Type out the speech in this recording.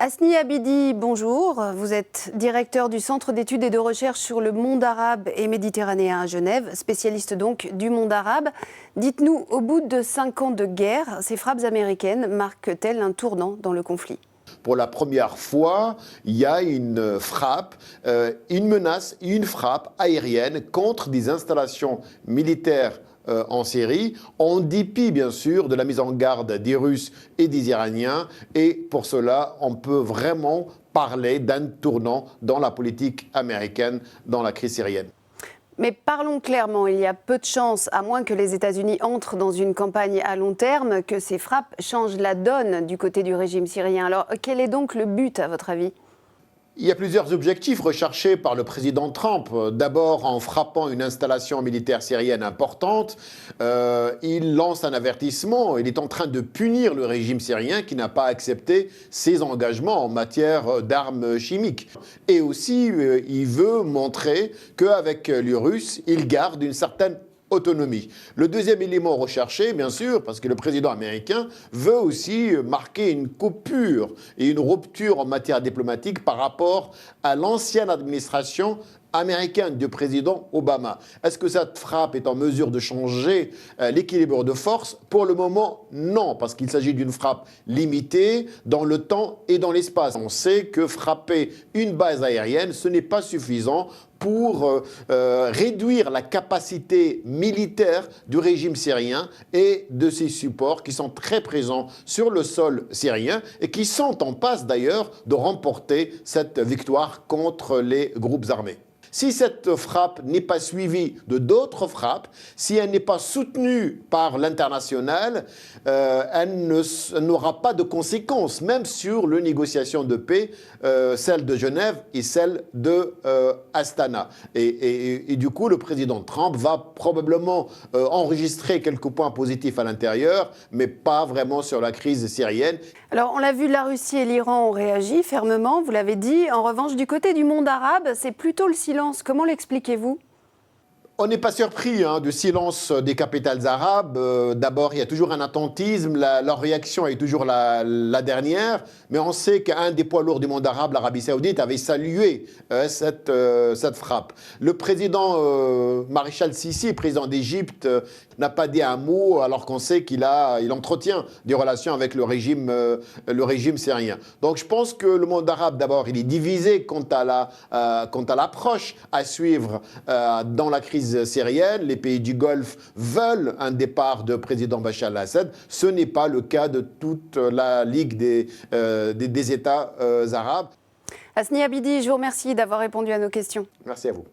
Hasni Abidi, bonjour. Vous êtes directeur du Centre d'études et de recherche sur le monde arabe et méditerranéen à Genève, spécialiste donc du monde arabe. Dites-nous, au bout de 5 ans de guerre, ces frappes américaines marquent-elles un tournant dans le conflit ? Pour la première fois, il y a une frappe, une menace, une frappe aérienne contre des installations militaires en Syrie, en dépit bien sûr de la mise en garde des Russes et des Iraniens. Et pour cela, on peut vraiment parler d'un tournant dans la politique américaine dans la crise syrienne. Mais parlons clairement, il y a peu de chances, à moins que les États-Unis entrent dans une campagne à long terme, que ces frappes changent la donne du côté du régime syrien. Alors, quel est donc le but, à votre avis ? Il y a plusieurs objectifs recherchés par le président Trump. D'abord, en frappant une installation militaire syrienne importante, il lance un avertissement. Il est en train de punir le régime syrien qui n'a pas accepté ses engagements en matière d'armes chimiques. Et aussi, il veut montrer qu'avec les Russes, il garde une certaine autonomie. Le deuxième élément recherché, bien sûr, parce que le président américain veut aussi marquer une coupure et une rupture en matière diplomatique par rapport à l'ancienne administration américaine du président Obama. Est-ce que cette frappe est en mesure de changer l'équilibre de force? Pour le moment, non, parce qu'il s'agit d'une frappe limitée dans le temps et dans l'espace. On sait que frapper une base aérienne, ce n'est pas suffisant pour réduire la capacité militaire du régime syrien et de ses supports qui sont très présents sur le sol syrien et qui sont en passe d'ailleurs de remporter cette victoire contre les groupes armés. Si cette frappe n'est pas suivie de d'autres frappes, si elle n'est pas soutenue par l'international, elle n'aura pas de conséquences, même sur les négociations de paix, celle de Genève et celle de Astana. Et du coup, le président Trump va probablement enregistrer quelques points positifs à l'intérieur, mais pas vraiment sur la crise syrienne. Alors, on l'a vu, la Russie et l'Iran ont réagi fermement, vous l'avez dit. En revanche, du côté du monde arabe, c'est plutôt le silence. Comment l'expliquez-vous ? On n'est pas surpris du silence des capitales arabes. D'abord, il y a toujours un attentisme, leur réaction est toujours la dernière, mais on sait qu'un des poids lourds du monde arabe, l'Arabie Saoudite, avait salué cette frappe. Le président Maréchal Sissi, président d'Égypte, n'a pas dit un mot alors qu'on sait qu'il entretient des relations avec le régime syrien. Donc je pense que le monde arabe, d'abord, il est divisé quant à l'approche à suivre dans la crise syrienne. Les pays du Golfe veulent un départ de président Bachar al-Assad. Ce n'est pas le cas de toute la Ligue des États arabes. Hasni Abidi, je vous remercie d'avoir répondu à nos questions. Merci à vous.